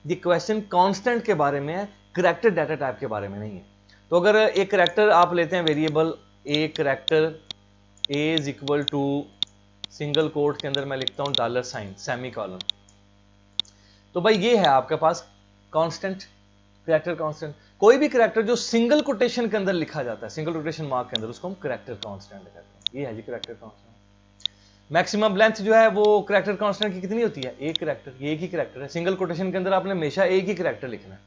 ये क्वेश्चन कांस्टेंट के बारे में है, करैक्टर डाटा टाइप के बारे में नहीं है। तो अगर एक करैक्टर आप लेते हैं वेरिएबल, एक character a is equal to single quote के अंदर मैं लिखता हूं $, सेमीकोलन, तो भाई ये है आपके पास कांस्टेंट, करैक्टर कांस्टेंट। कोई भी करैक्टर जो सिंगल कोटेशन के अंदर लिखा जाता है, सिंगल कोटेशन मार्क के अंदर, उसको हम करैक्टर कांस्टेंट कहते हैं। ये है जी करैक्टर कांस्टेंट। मैक्सिमम लेंथ जो है वो करैक्टर कांस्टेंट की कितनी होती है, एक करैक्टर, ये एक ही करैक्टर है। सिंगल कोटेशन के अंदर आपने हमेशा एक ही करैक्टर लिखना है।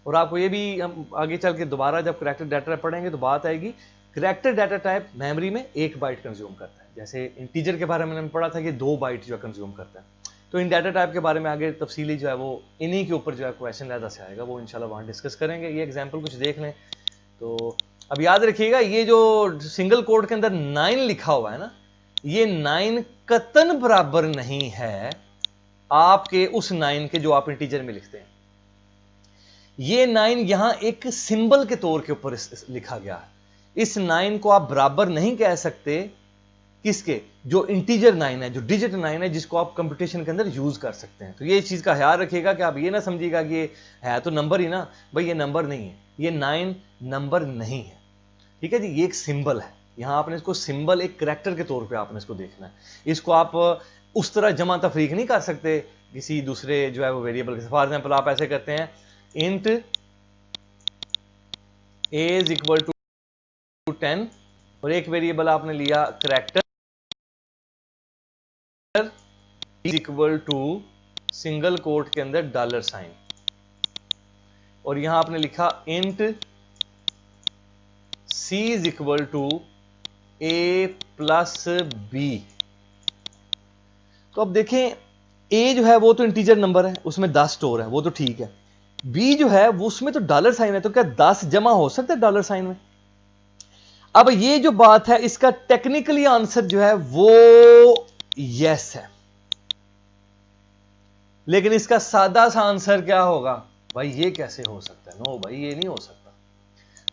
और आपको ये भी हम आगे चल के दोबारा जब करैक्टर डाटा पढ़ेंगे तो बात आएगी, करैक्टर डाटा टाइप मेमोरी में 1 बाइट कंज्यूम करता है। जैसे इंटीजर के बारे में हमने पढ़ा था कि 2 बाइट जो कंज्यूम करता है। तो इन डाटा टाइप के बारे में आगे तफसीली जो है वो इन्हीं के ऊपर जो है क्वेश्चन ज़्यादा से आएगा, वो इंशाल्लाह वहाँ डिस्कस करेंगे। ये एग्जाम्पल कुछ देख लें। तो अब याद रखिएगा, ये जो सिंगल कोड के अंदर 9 लिखा हुआ है ना, ये 9 कतन बराबर नहीं है आपके उस 9 के जो आप इंटीजर में लिखते हैं। ये 9 यहां एक सिंबल के तौर के ऊपर लिखा गया है। इस 9 को आप बराबर नहीं कह सकते किसके, जो इंटीजर 9 है, जो डिजिट 9 है, जिसको आप कंप्यूटेशन के अंदर यूज कर सकते हैं। तो ये चीज का ख्याल रखिएगा कि आप ये ना समझिएगा कि ये है तो नंबर ही ना, भाई ये नंबर नहीं है, ये 9 नंबर नहीं है, ठीक है जी। ये एक सिंबल है, यहां आपने इसको सिंबल, एक करैक्टर के तौर पे आपने इसको देखना है। इसको आप उस तरह जमा तफरीक नहीं कर सकते किसी दूसरे जो है वो वेरिएबल के। फॉर एग्जाम्पल आप ऐसे करते हैं, int a is equal to 10 और एक वेरिएबल आपने लिया character is equal to single quote के अंदर $, और यहां आपने लिखा int c is equal to a plus b. तो अब देखें a जो है वो तो इंटीजर नंबर है, उसमें 10 स्टोर है, वो तो ठीक है। b जो है वो उसमें तो डॉलर साइन है, तो क्या 10 जमा हो सकता है डॉलर साइन में? अब ये जो बात है इसका टेक्निकली आंसर जो है वो यस है, लेकिन इसका सादा सा आंसर क्या होगा? भाई ये कैसे हो सकता है? नो भाई ये नहीं हो सकता।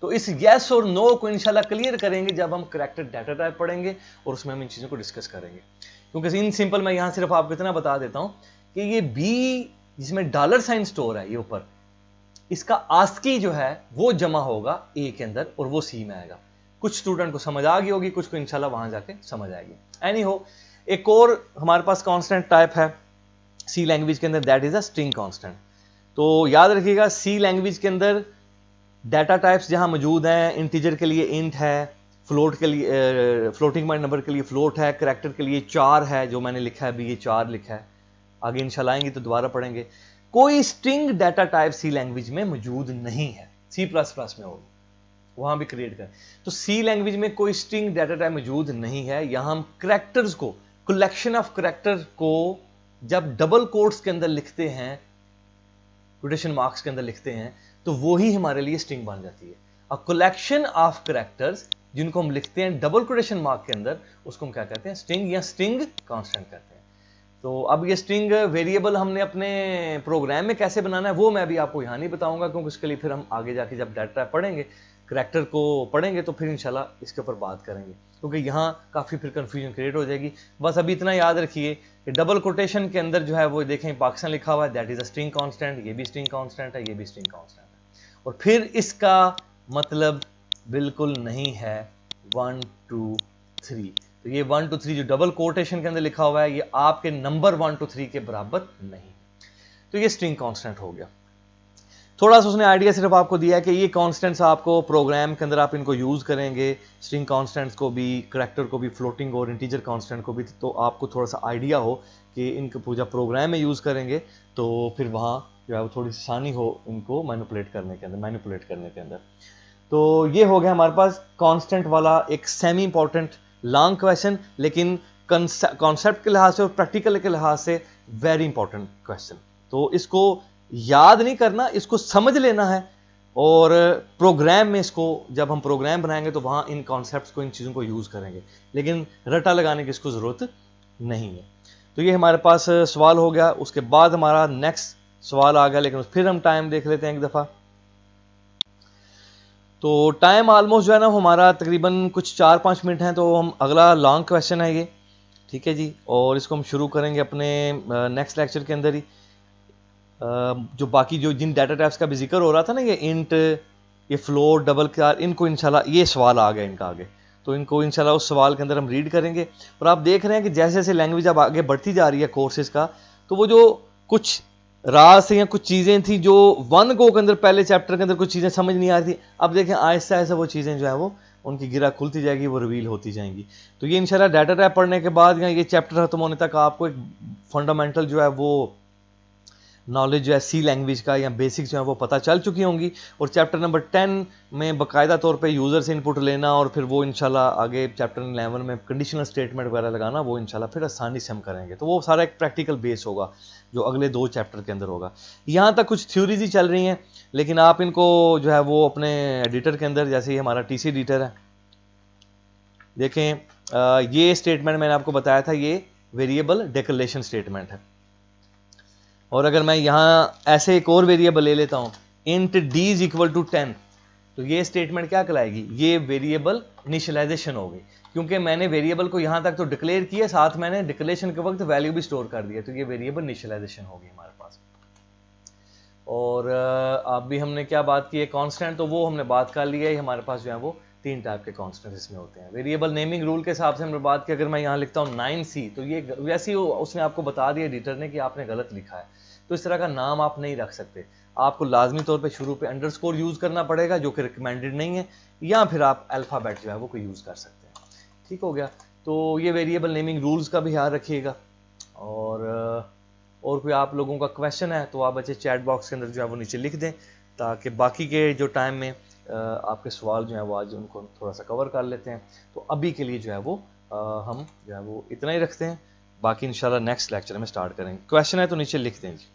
तो इस यस और नो को इंशाल्लाह क्लियर करेंगे जब हम करेक्टेड डाटा टाइप पढ़ेंगे और उसमें हम इन चीजों को डिस्कस करेंगे। क्योंकि इन सिंपल मैं यहां सिर्फ आपको इतना बता देता हूं कि ये बी जिसमें डॉलर साइन स्टोर है ये ऊपर, इसका आस्की जो है वो जमा होगा ए के अंदर और वो सी में आएगा। कुछ स्टूडेंट को समझ आ गई होगी, कुछ को इंशाल्लाह वहां जाके समझ आएगी। एनी हो, एक और हमारे पास कांस्टेंट टाइप है सी लैंग्वेज के अंदर, that is a string constant. तो याद रखिएगा सी लैंग्वेज के अंदर डाटा टाइप्स जहां मौजूद हैं, इंटीजर के लिए इंट है, फ्लोट के लिए फ्लोटिंग पॉइंट नंबर के लिए फ्लोट है, करैक्टर के लिए 4 है, जो मैंने लिखा है अभी ये 4 लिखा है, आगे इंशाल्लाह आएंगे तो दोबारा पढ़ेंगे। कोई string data type C language में मौजूद नहीं है, सी प्लस प्लस में होगा, वहां भी क्रिएट करें। तो सी लैंग्वेज में कोई स्ट्रिंग डाटा टाइप मौजूद नहीं है। यहां हम करैक्टर्स को, कलेक्शन ऑफ करैक्टर को जब डबल कोट्स के अंदर लिखते हैं, कोटेशन मार्क्स के अंदर लिखते हैं, तो वो ही हमारे लिए स्ट्रिंग बन जाती है। अ कलेक्शन ऑफ करैक्टर्स जिनको हम लिखते हैं डबल कोटेशन मार्क के अंदर, उसको हम क्या कहते हैं? स्ट्रिंग या स्ट्रिंग कांस्टेंट कहते हैं। तो अब ये स्ट्रिंग वेरिएबल हमने अपने प्रोग्राम में कैसे बनाना है वो मैं अभी आपको यहाँ नहीं बताऊंगा, क्योंकि उसके लिए फिर हम आगे जाके जब डाटा पढ़ेंगे, करैक्टर को पढ़ेंगे, तो फिर इंशाल्लाह इसके ऊपर बात करेंगे, क्योंकि यहाँ काफ़ी फिर कंफ्यूजन क्रिएट हो जाएगी। बस अभी इतना याद रखिए कि डबल कोटेशन के अंदर जो है वो देखें पाकिस्तान लिखा हुआ है, that is a string constant, ये भी स्ट्रिंग कांस्टेंट है, ये भी स्ट्रिंग कांस्टेंट है। और फिर इसका मतलब बिल्कुल नहीं है 1 2 3। तो ये 1 2 3 जो डबल कोटेशन के अंदर लिखा हुआ है, ये आपके नंबर 1 2 3 के बराबर नहीं। तो ये स्ट्रिंग कांस्टेंट हो गया। थोड़ा सा उसने आइडिया सिर्फ आपको दिया है कि ये कांस्टेंट्स आपको प्रोग्राम के अंदर आप इनको यूज करेंगे, स्ट्रिंग कांस्टेंट्स को भी, करैक्टर को भी, फ्लोटिंग और इंटीजर कांस्टेंट को भी, तो आपको थोड़ा सा आइडिया हो कि इनको पूजा प्रोग्राम में यूज करेंगे तो फिर वहाँ जो है वो थोड़ी सी आसानी हो इनको मैनिपुलेट करने के अंदर। तो ये हो गया हमारे पास कॉन्स्टेंट वाला एक सेमी इंपॉर्टेंट लॉन्ग क्वेश्चन, लेकिन कॉन्सेप्ट के लिहाज से और प्रैक्टिकल के लिहाज से वेरी इंपॉर्टेंट क्वेश्चन। तो इसको याद नहीं करना, इसको समझ लेना है, और प्रोग्राम में इसको जब हम प्रोग्राम बनाएंगे तो वहां इन कॉन्सेप्ट्स को, इन चीज़ों को यूज़ करेंगे, लेकिन रटा लगाने की इसको ज़रूरत नहीं है। तो ये हमारे पास सवाल हो गया। उसके बाद हमारा नेक्स्ट सवाल आ गया, लेकिन फिर हम टाइम देख लेते हैं एक दफ़ा। तो टाइम ऑलमोस्ट जो है ना हमारा तकरीबन कुछ 4-5 मिनट हैं, तो हम अगला लॉन्ग क्वेश्चन है ये, ठीक है जी, और इसको हम शुरू करेंगे अपने नेक्स्ट लेक्चर के अंदर ही। जो बाकी जो जिन डाटा टाइप्स का भी जिक्र हो रहा था ना, ये इंट, ये फ्लोट, डबल कार, इनको इंशाल्लाह ये सवाल आ गया इनका आगे, तो इनको इंशाल्लाह उस सवाल के अंदर हम रीड करेंगे। और आप देख रहे हैं कि जैसे जैसे लैंग्वेज अब आगे बढ़ती जा रही है कोर्सेज का, तो वो जो कुछ राज या कुछ चीज़ें थी जो 1 गो के अंदर, पहले चैप्टर के अंदर कुछ चीज़ें समझ नहीं आ रही थी, अब देखें आहिस्ता आहिस्ता वो चीज़ें जो है वो उनकी गिरा खुलती जाएगी, वो रिवील होती जाएंगी। तो ये इंशाल्लाह डाटा टाइप पढ़ने के बाद या ये चैप्टर खत्म होने तक आपको एक फंडामेंटल जो है वो नॉलेज जो है सी लैंग्वेज का या बेसिक्स जो है वो पता चल चुकी होंगी। और चैप्टर नंबर 10 में बाकायदा तौर पे यूज़र से इनपुट लेना, और फिर वो इंशाल्लाह आगे चैप्टर 11 में कंडीशनल स्टेटमेंट वगैरह लगाना, वो इंशाल्लाह फिर आसानी से हम करेंगे। तो वो सारा एक प्रैक्टिकल बेस होगा जो अगले 2 चैप्टर के अंदर होगा। यहाँ तक कुछ थ्योरीज ही चल रही हैं, लेकिन आप इनको जो है वो अपने एडिटर के अंदर, जैसे ये हमारा TC एडिटर है, देखें ये स्टेटमेंट मैंने आपको बताया था, ये वेरिएबल डिक्लेरेशन स्टेटमेंट है। और अगर मैं यहाँ ऐसे एक और वेरिएबल ले लेता हूँ, int d is equal to 10, तो ये स्टेटमेंट क्या कहलाएगी? ये वेरिएबल इनिशियलाइजेशन हो गई, क्योंकि मैंने वेरिएबल को यहाँ तक तो डिक्लेयर किया, साथ मैंने डिक्लेरेशन के वक्त वैल्यू भी स्टोर कर दिया, तो ये वेरिएबल इनिशियलाइजेशन होगी हमारे पास। और अब भी हमने क्या बात की है? कांस्टेंट, तो वो हमने बात कर लिया है। हमारे पास जो है वो 3 टाइप के कांस्टेंट इसमें होते हैं। वेरिएबल नेमिंग रूल के हिसाब से हमने बात की, अगर मैं यहाँ लिखता हूँ 9C, तो ये वैसे ही उसने आपको बता दिया एडिटर ने कि आपने गलत लिखा है, तो इस तरह का नाम आप नहीं रख सकते। आपको लाजमी तौर पे शुरू पे अंडरस्कोर यूज़ करना पड़ेगा, जो कि रिकमेंडेड नहीं है, या फिर आप अल्फ़ाबेट जो है वो कोई यूज़ कर सकते हैं। ठीक हो गया। तो ये वेरिएबल नेमिंग रूल्स का भी ध्यान रखिएगा। और कोई आप लोगों का क्वेश्चन है तो आप बच्चे चैट बॉक्स के अंदर जो है वो नीचे लिख दें, ताकि बाकी के जो टाइम में आपके सवाल जो है वो आज उनको थोड़ा सा कवर कर लेते हैं। तो अभी के लिए जो है वो हम जो है वो इतना ही रखते हैं, बाकी इंशाल्लाह नेक्स्ट लेक्चर में स्टार्ट करेंगे। क्वेश्चन है तो नीचे लिख दें जी।